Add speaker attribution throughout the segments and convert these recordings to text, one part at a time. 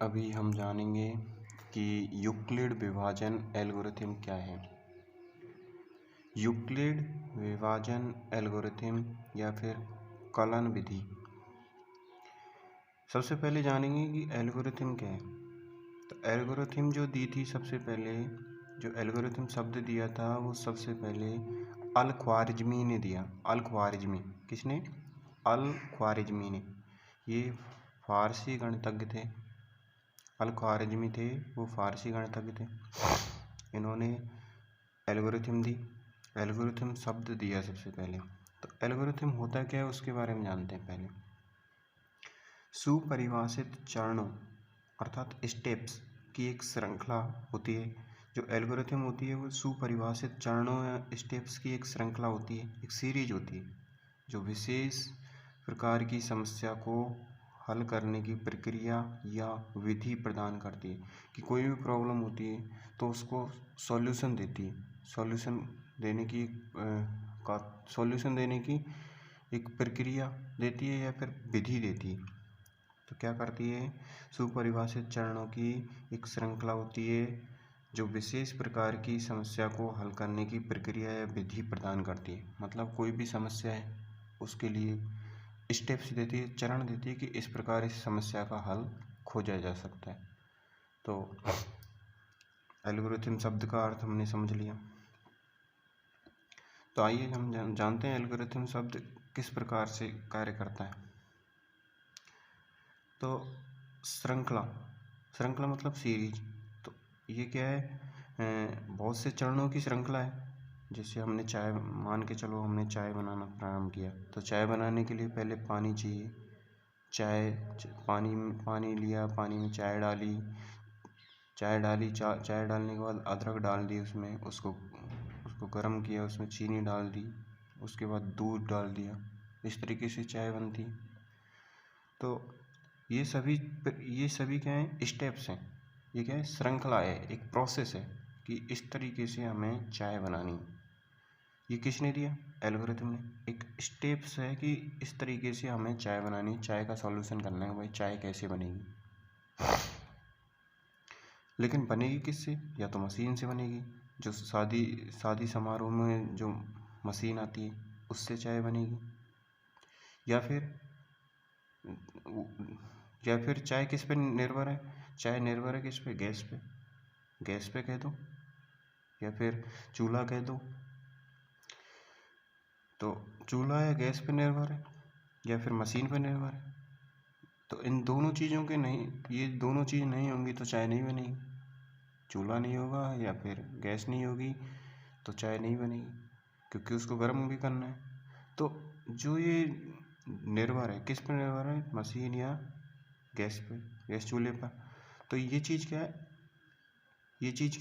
Speaker 1: अभी हम जानेंगे कि यूक्लिड विभाजन एल्गोरिथम क्या है। यूक्लिड विभाजन एल्गोरिथम या फिर कलन विधि। सबसे पहले जानेंगे कि एल्गोरिथम क्या है। तो एल्गोरिथम जो दी थी, सबसे पहले जो एल्गोरिथम शब्द दिया था वो सबसे पहले अल ख्वारिज़मी ने दिया। अल ख्वारिज़मी किसने? अल ख्वारिज़मी ने। ये फारसी गणितज्ञ थे। अल ख्वारिज़मी थे, वो फारसी गणितज्ञ थे। इन्होंने एल्गोरिथम दी, एल्गोरिथम शब्द दिया सबसे पहले। तो एल्गोरिथम होता क्या है उसके बारे में जानते हैं पहले। सुपरिभाषित चरणों अर्थात स्टेप्स की एक श्रृंखला होती है। जो एल्गोरिथम होती है वो सुपरिभाषित चरणों या स्टेप्स की एक श्रृंखला होती है, एक सीरीज होती है, जो विशेष प्रकार की समस्या को हल करने की प्रक्रिया या विधि प्रदान करती है। कि कोई भी प्रॉब्लम होती है तो उसको सॉल्यूशन देती है, सॉल्यूशन देने की एक प्रक्रिया देती है या फिर विधि देती है। तो क्या करती है? सुपरिभाषित चरणों की एक श्रृंखला होती है जो विशेष प्रकार की समस्या को हल करने की प्रक्रिया या विधि प्रदान करती है। मतलब कोई भी समस्या है उसके लिए स्टेप्स देती है, चरण देती है कि इस प्रकार इस समस्या का हल खोजा जा सकता है। तो एल्गोरिथम शब्द का अर्थ हमने समझ लिया। तो आइए हम जानते हैं एल्गोरिथम शब्द किस प्रकार से कार्य करता है। तो श्रृंखला मतलब सीरीज। तो ये क्या है? बहुत से चरणों की श्रृंखला है। जैसे हमने चाय, मान के चलो हमने चाय बनाना प्रारंभ किया, तो चाय बनाने के लिए पहले पानी चाहिए। पानी लिया, पानी में चाय डाली, चाय डालने के बाद अदरक डाल दी उसमें, उसको गर्म किया, उसमें चीनी डाल दी, उसके बाद दूध डाल दिया। इस तरीके से चाय बनती है। तो ये सभी क्या है? स्टेप्स हैं। ये क्या है? श्रृंखला है, एक प्रोसेस है कि इस तरीके से हमें चाय बनानी। ये किसने दिया? एल्गोरिथम ने। एक स्टेप्स है कि इस तरीके से हमें चाय बनानी, चाय का सॉल्यूशन करना है, भाई चाय कैसे बनेगी। लेकिन बनेगी किससे? या तो मशीन से बनेगी, जो शादी समारोह में जो मशीन आती है उससे चाय बनेगी। या फिर चाय किस पे निर्भर है? चाय निर्भर है किस पे? गैस पे कह दो या फिर चूल्हा कह दो। तो चूल्हा या गैस पे निर्भर है या फिर मशीन पे निर्भर है। तो इन दोनों चीज़ों के नहीं, ये दोनों चीज़ नहीं होंगी तो चाय नहीं बनेगी। चूल्हा नहीं होगा या फिर गैस नहीं होगी तो चाय नहीं बनेगी, क्योंकि उसको गर्म भी करना है। तो जो ये निर्भर है, किस पर निर्भर है? मशीन या गैस पे, गैस चूल्हे पर। तो ये चीज़ क्या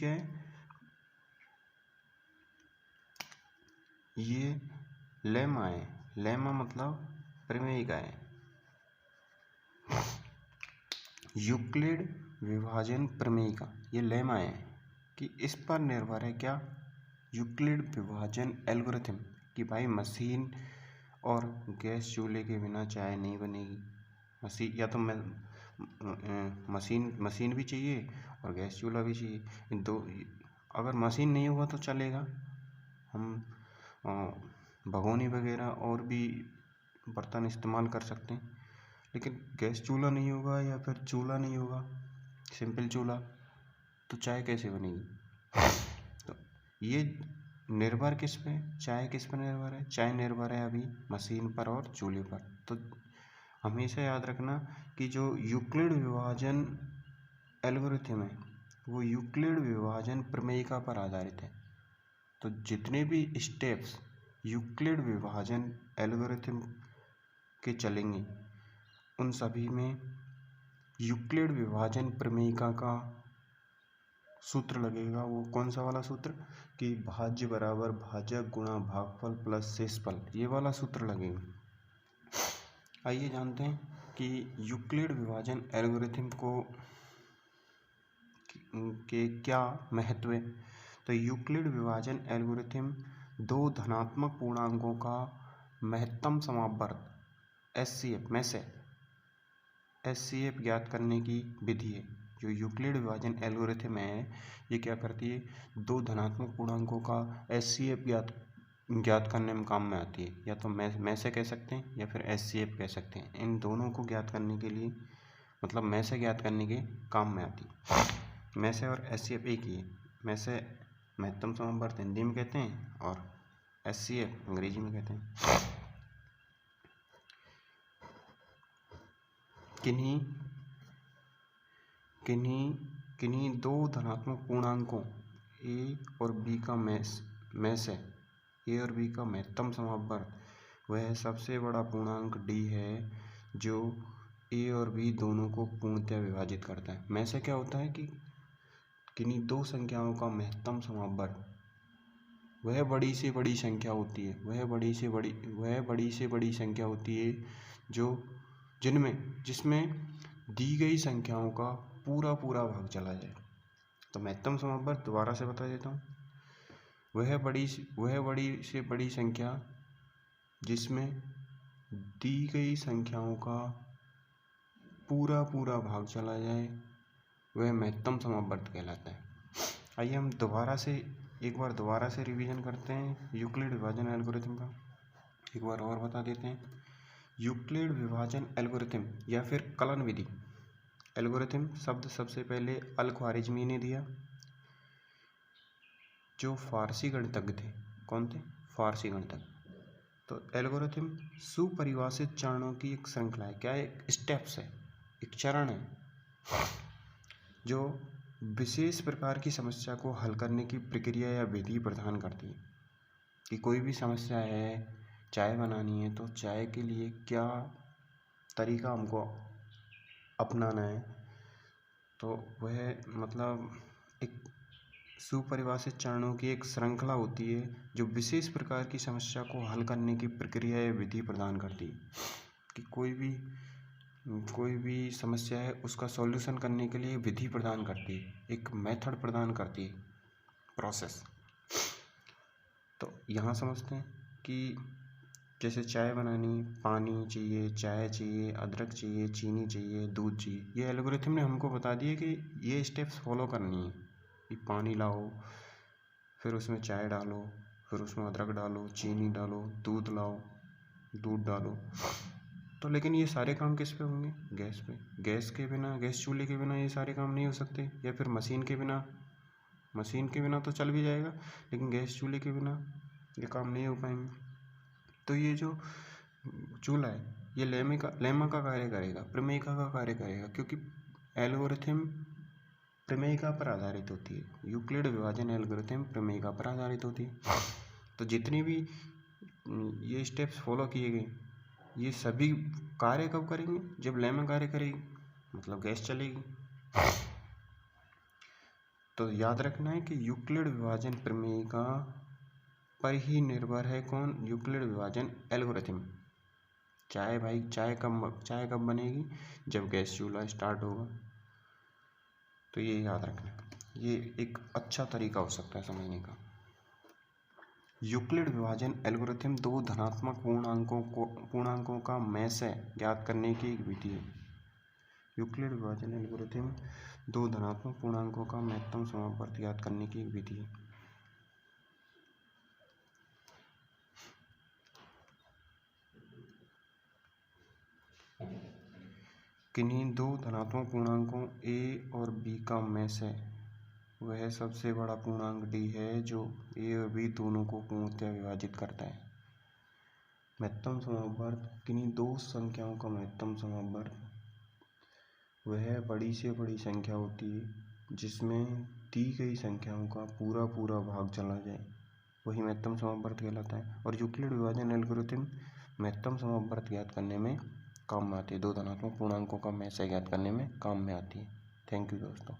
Speaker 1: है? ये लेमा है। लेमा मतलब प्रमेयिका है। यूक्लिड विभाजन प्रमेयिका, ये लेमा है कि इस पर निर्भर है क्या? यूक्लिड विभाजन एल्गोरिथम, कि भाई मशीन और गैस चूल्हे के बिना चाय नहीं बनेगी। या तो मशीन भी चाहिए और गैस चूल्हा भी चाहिए। इन दो, अगर मशीन नहीं होगा तो चलेगा, हम भगोनी वगैरह और भी बर्तन इस्तेमाल कर सकते हैं। लेकिन गैस चूल्हा नहीं होगा या फिर चूल्हा नहीं होगा, सिंपल चूल्हा, तो चाय कैसे बनेगी? तो ये निर्भर किस पे? चाय किस पर निर्भर है? चाय निर्भर है अभी मशीन पर और चूल्हे पर। तो हमेशा याद रखना कि जो यूक्लिड विभाजन एल्गोरिथम है वो यूक्लिड विभाजन प्रमेयिका पर आधारित है। तो जितने भी स्टेप्स यूक्लिड विभाजन एल्गोरिथम के चलेंगे उन सभी में यूक्लिड विभाजन प्रमेयिका का सूत्र लगेगा। वो कौन सा वाला सूत्र? कि भाज्य बराबर भाजक गुणा भागफल प्लस शेषफल, ये वाला सूत्र लगेगा। आइए जानते हैं कि यूक्लिड विभाजन एल्गोरिथम के क्या महत्व है। तो यूक्लिड विभाजन एल्गोरिथम दो धनात्मक पूर्णांकों का महत्तम समावर्त SCF में से एचसीएफ ज्ञात करने की विधि है। जो यूक्लिड विभाजन एल्गोरिथम है ये क्या करती है, दो धनात्मक पूर्णांकों का एचसीएफ ज्ञात करने में काम में आती है। या तो मैं से कह सकते हैं या फिर एचसीएफ कह सकते हैं। इन दोनों को ज्ञात करने के लिए मतलब मैं से ज्ञात करने के काम में आती है। मैं से और एचसीएफ एक ही है। मैं से महत्तम समवर्त हिंदी में कहते हैं और एचसीएफ अंग्रेजी में कहते हैं। किन्हीं दो धनात्मक पूर्णांकों ए और बी का में से ए और बी का महत्तम समवर्त वह सबसे बड़ा पूर्णांक डी है जो ए और बी दोनों को पूर्णतः विभाजित करता है। में से क्या होता है कि किन्हीं दो संख्याओं का महत्तम समवर्त वह बड़ी से बड़ी संख्या होती है, वह बड़ी से बड़ी संख्या होती है जिसमें दी गई संख्याओं का पूरा भाग चला जाए। तो महत्तम समवर्त दोबारा से बता देता हूँ, वह बड़ी से बड़ी संख्या जिसमें दी गई संख्याओं का पूरा भाग चला जाए वह महत्तम समवर्त कहलाता है। आइए हम एक बार दोबारा से रिवीजन करते हैं यूक्लिड विभाजन एल्गोरिथम का। एक बार और बता देते हैं। यूक्लिड विभाजन एल्गोरिथम या फिर कलन विधि। एल्गोरिथम शब्द सबसे पहले अल-ख्वारिज़मी ने दिया, जो फारसी गणितज्ञ थे। कौन थे? फारसी गणितज्ञ। तो एल्गोरिथम सुपरिभाषित चरणों की एक श्रृंखला है। क्या है? स्टेप्स है, एक चरण है जो विशेष प्रकार की समस्या को हल करने की प्रक्रिया या विधि प्रदान करती है। कि कोई भी समस्या है, चाय बनानी है तो चाय के लिए क्या तरीका हमको अपनाना है, तो वह मतलब एक सुपरिभाषित चरणों की एक श्रृंखला होती है जो विशेष प्रकार की समस्या को हल करने की प्रक्रिया या विधि प्रदान करती है। कि कोई भी समस्या है उसका सॉल्यूशन करने के लिए विधि प्रदान करती है, एक मेथड प्रदान करती है, प्रोसेस। तो यहाँ समझते हैं कि जैसे चाय बनानी, पानी चाहिए, चाय चाहिए, अदरक चाहिए, चीनी चाहिए, दूध चाहिए। ये एल्गोरिथम ने हमको बता दिया कि ये स्टेप्स फॉलो करनी है। कि पानी लाओ, फिर उसमें चाय डालो, फिर उसमें अदरक डालो, चीनी डालो, दूध लाओ, दूध डालो। तो लेकिन ये सारे काम किस पे होंगे? गैस पे। गैस चूल्हे के बिना ये सारे काम नहीं हो सकते। या फिर मशीन के बिना तो चल भी जाएगा, लेकिन गैस चूल्हे के बिना ये काम नहीं हो पाएंगे। तो ये जो चूल्हा है ये लेमा का कार्य करेगा, प्रमेयिका का कार्य करेगा, क्योंकि एल्गोरिथम प्रमेयिका पर आधारित होती है। यूक्लिड विभाजन एल्गोरिथम प्रमेयिका पर आधारित होती है। तो जितनी भी ये स्टेप्स फॉलो किए गए, ये सभी कार्य कब करेंगे? जब लेमा कार्य करेगी, मतलब गैस चलेगी। तो याद रखना है कि यूक्लिड विभाजन प्रमेयिका पर ही निर्भर है कौन? यूक्लिड विभाजन एल्गोरिथम। चाय कब बनेगी? जब गैस चूल्हा स्टार्ट होगा। तो ये याद रखना, ये एक अच्छा तरीका हो सकता है समझने का। यूक्लिड विभाजन एल्गोरिथम दो धनात्मक पूर्णांकों का में से ज्ञात करने की एक विधि है। यूक्लिड विभाजन एल्गोरिथम दो धनात्मक पूर्णांकों का महत्तम समवर्त ज्ञात करने की एक विधि है। किन्हीं दो धनात्मक पूर्णांकों a और b का में से वह सबसे बड़ा पूर्णांक d है जो a और b दोनों को पूर्णतः विभाजित करता है। महत्तम समवर्त किन्हीं दो संख्याओं का महत्तम समवर्त वह बड़ी से बड़ी संख्या होती है जिसमें दी गई संख्याओं का पूरा भाग चला जाए, वही महत्तम समवर्त कहलाता है। और यूक्लिड विभाजन एल्गोरिथम महत्तम समवर्त ज्ञात करने में काम में आती है। दो धनात्मक पूर्णांकों का में से ज्ञात करने में काम में आती है। थैंक यू दोस्तों।